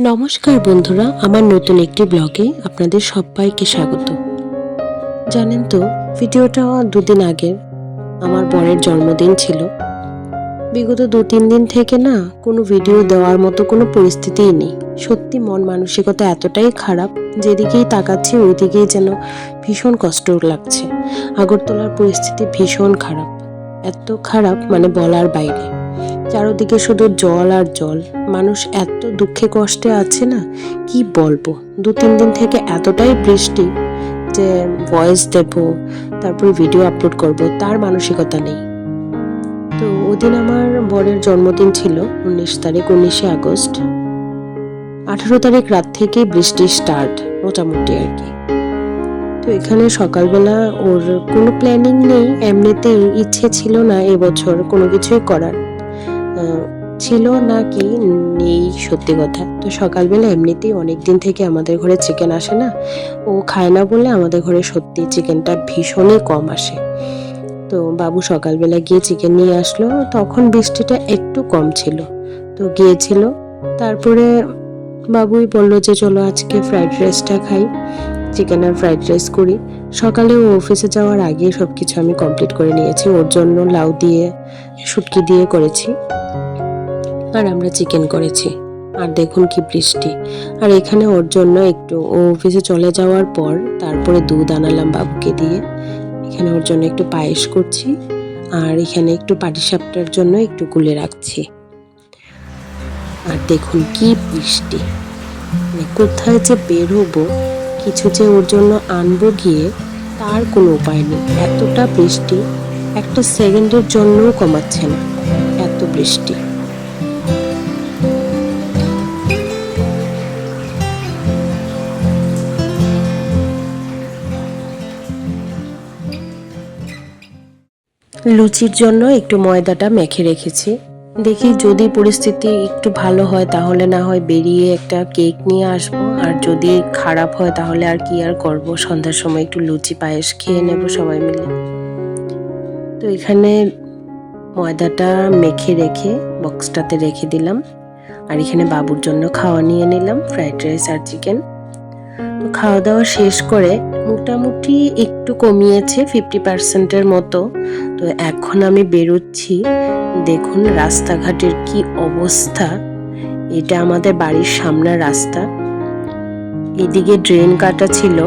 নমস্কার বন্ধুরা, আমার নতুন একটি ব্লগে আপনাদের সবাইকে স্বাগত। জানেন তো, ভিডিওটা দুদিন আগের আমার বরের জন্মদিন ছিল। বিগত 2-3 দিন থেকে না কোনো ভিডিও দেওয়ার মতো কোনো পরিস্থিতিই নেই। সত্যি মন মানসিকতা এতটাই খারাপ, যেদিকেই তাকাচ্ছি ওইদিকেই যেন ভীষণ কষ্ট লাগছে। আগরতলার পরিস্থিতি ভীষণ খারাপ, এত খারাপ মানে বলার বাইরে। চারদিকে শুধু জল আর জল, মানুষ এত দুঃখে কষ্টে আছে না, কি বলবো। 2-3 দিন থেকে এতটাই বৃষ্টি যে ভয়েস দেব, তারপর ভিডিও আপলোড করব, তার মানসিকতা নেই। তো ওদিন আমার বরের জন্মদিন ছিল 19 তারিখ, 19শে আগস্ট। 18 তারিখ রাত থেকেই বৃষ্টি স্টার্ট মোটামুটি আর কি। তো এখানে সকালবেলা ওর কোনো প্ল্যানিং নেই, এমনিতেই ইচ্ছে ছিল না এবছর কোনো কিছুই করার, ছিল না কি নেই সত্যি কথা। তো সকালবেলা এমনিতেই অনেক দিন থেকে আমাদের ঘরে চিকেন আসে না, ও খায় না বলে আমাদের ঘরে সত্যি চিকেনটা ভীষণই কম আসে। তো বাবু সকালবেলা গিয়ে চিকেন নিয়ে আসলো, তখন বৃষ্টিটা একটু কম ছিল, তো গিয়েছিল। তারপরে বাবুই বলল যে চলো আজকে ফ্রাইড রাইসটা খাই, চিকেন আর ফ্রাইড রাইস করি। সকালে ও অফিসে যাওয়ার আগে সবকিছু আমি কমপ্লিট করে নিয়েছি। ওর জন্য লাউ দিয়ে শুটকি দিয়ে করেছি, আর আমরা চিকেন করেছি। আর দেখুন কি বৃষ্টি। আর এখানে ওর জন্য একটু, ও অফিসে চলে যাওয়ার পর তারপরে দুধ আনালাম বাবুকে দিয়ে। এখানে ওর জন্য একটু পায়েস করছি, আর এখানে একটু পাটিসাপটার জন্য একটু গুলে রাখছি। আর দেখুন কি বৃষ্টি, মানে কোথায় যে বের হবো, কিছু যে ওর জন্য আনবো গিয়ে, তার কোনো উপায় নেই। এতটা বৃষ্টি, একটা সেকেন্ডের জন্যও কমাচ্ছে না, এত বৃষ্টি। লুচির জন্য একটু ময়দাটা মেখে রেখেছি, দেখি যদি পরিস্থিতি একটু ভালো হয় তাহলে না হয় বেরিয়ে একটা কেক নিয়ে আসবো, আর যদি খারাপ হয় তাহলে আর কি আর করব, সন্ধ্যার সময় একটু লুচি পায়েস খেয়ে নেব সবাই মিলে। তো এখানে ময়দাটা মেখে রেখে বক্সটাতে রেখে দিলাম, আর এখানে বাবুর জন্য খাওয়া নিয়ে নিলাম, ফ্রাইড রাইস আর চিকেন। তো খাওয়া দাওয়া শেষ করে মোটামুটি একটু কমিয়েছে 50%-এর মতো। তো এখন আমি বেরোচ্ছি। দেখুন রাস্তাঘাটের কি অবস্থা, এটা আমাদের বাড়ির সামনের রাস্তা। এদিকে ড্রেন কাটা ছিল,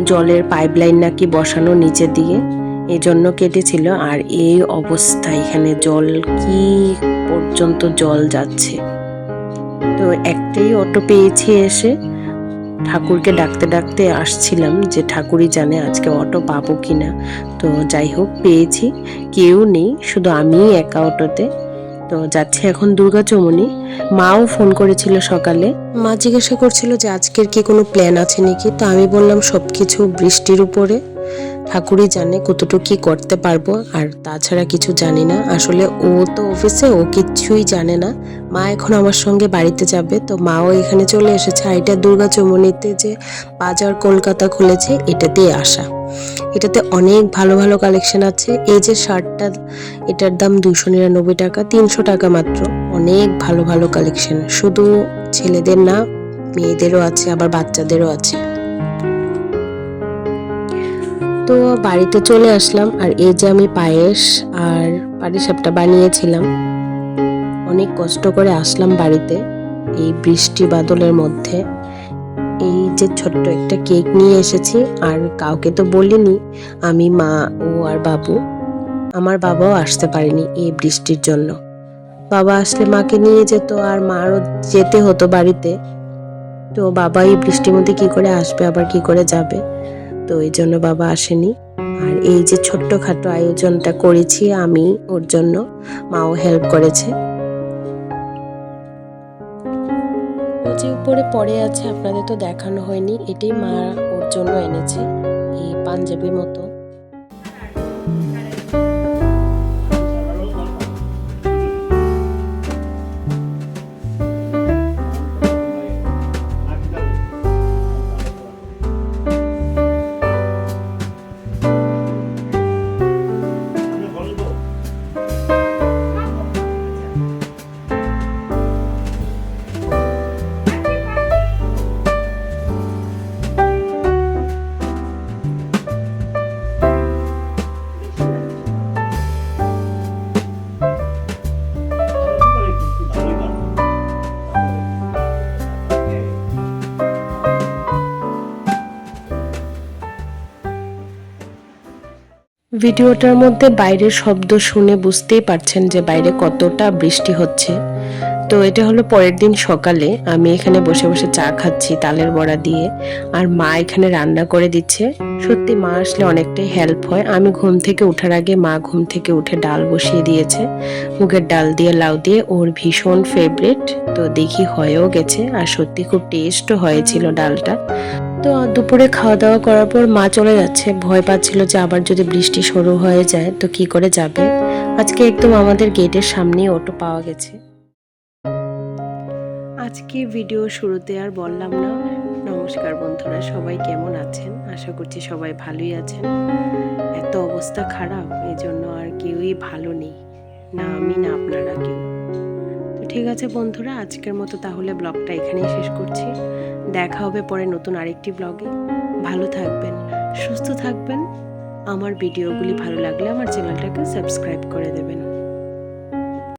জলের পাইপলাইন নাকি বসানো নিচের দিকে, এজন্য কেটেছিল। আর এই অবস্থা, এখানে জল কি পর্যন্ত জল যাচ্ছে। তো একটাই অটো পেয়েছি এসে, ঠাকুরকে ডাকতে ডাকতে আসছিলাম যে ঠাকুরই জানে আজকে অটো পাবো কিনা। তো যাই হোক পেয়েছি, কেউ নেই, শুধু আমিই একা অটোতে। তো যাচ্ছে এখন দুর্গাচমনি। মাও ফোন করেছিল সকালে, মা জিজ্ঞাসা করছিল যে আজকের কি কোনো প্ল্যান আছে নাকি। তো আমি বললাম সবকিছু বৃষ্টির উপরে, ঠাকুরই জানে কতটুকু কি করতে পারবো, আর তাছাড়া কিছু জানি না। আসলে ও তো অফিসে, ও কিচ্ছুই জানে না। মা এখন আমার সঙ্গে বাড়িতে যাবে, তো মাও এখানে চলে এসেছে। আর এটা দুর্গাচমনিতে যে বাজার কলকাতা খুলেছে, এটাতেই আসা। এটাতে অনেক ভালো ভালো কালেকশন আছে। এই যে শার্টটা, এটার দাম 299 টাকা, 300 টাকা মাত্র। অনেক ভালো ভালো কালেকশন, শুধু ছেলেদের না, মেয়েদেরও আছে, আবার বাচ্চাদেরও আছে। তো বাড়িতে চলে আসলাম, আর এই যে আমি পায়েস আর পাটিসাপটা বানিয়েছিলাম, অনেক কষ্ট করে আসলাম বাড়িতে এই বৃষ্টি বাদলের মধ্যে। এই যে ছোট্ট একটা কেক নিয়ে এসেছি, আর কাউকে তো বলিনি, আমি, মা, ও আর বাবু। আমার বাবাও আসতে পারেনি এই বৃষ্টির জন্য। বাবা আসলে মাকে নিয়ে যেত, আর মারও যেতে হতো বাড়িতে। তো বাবা এই বৃষ্টির মধ্যে কি করে আসবে, আবার কি করে যাবে, তো এই জন্য বাবা আসেনি। আর এই যে ছোট্টখাটো আয়োজনটা করেছি আমি ওর জন্য, মাও হেল্প করেছে। ও যে উপরে পড়ে আছে আপনাদের তো দেখানো হয়নি, এটাই মা ওর জন্য এনেছে, এই পাঞ্জাবি মতো। ভিডিওটার মধ্যে বাইরের শব্দ শুনে বুঝতেই পারছেন যে বাইরে কতটা বৃষ্টি হচ্ছে। তো এটা হলো পরের দিন সকালে আমি এখানে বসে বসে চা খাচ্ছি তালের বড়া দিয়ে, আর মা এখানে রান্না করে দিচ্ছে। সত্যি মা আসলে অনেকটাই হেল্প হয়। আমি ঘুম থেকে ওঠার আগে মা ঘুম থেকে উঠে ডাল বসিয়ে দিয়েছে, মুগের ডাল দিয়ে লাউ দিয়ে, ওর ভীষণ ফেভারিট। তো দেখি হয়েও গেছে, আর সত্যি খুব টেস্টও হয়েছিল ডালটা। তো দুপুরে খাওয়া দাওয়া করার পর মা চলে যাচ্ছে, ভয় পাচ্ছিল যে আবার যদি বৃষ্টি শুরু হয়ে যায় তো কি করে যাবে। আজকে একদম আমাদের গেটের সামনেই অটো পাওয়া গেছে। আজকে ভিডিও শুরুতে আর বললাম না, নমস্কার বন্ধুরা, সবাই কেমন আছেন? আশা করছি সবাই ভালোই আছেন। এত অবস্থা খারাপ, এই জন্য আর কেউই ভালো নেই, না আমি না আপনারা কেউ। তো ঠিক আছে বন্ধুরা, আজকের মতো তাহলে ব্লগটা এখানেই শেষ করছি। দেখা হবে পরে নতুন আরেকটি ব্লগে। ভালো থাকবেন, সুস্থ থাকবেন। আমার ভিডিওগুলি ভালো লাগলে আমার চ্যানেলটাকে সাবস্ক্রাইব করে দেবেন।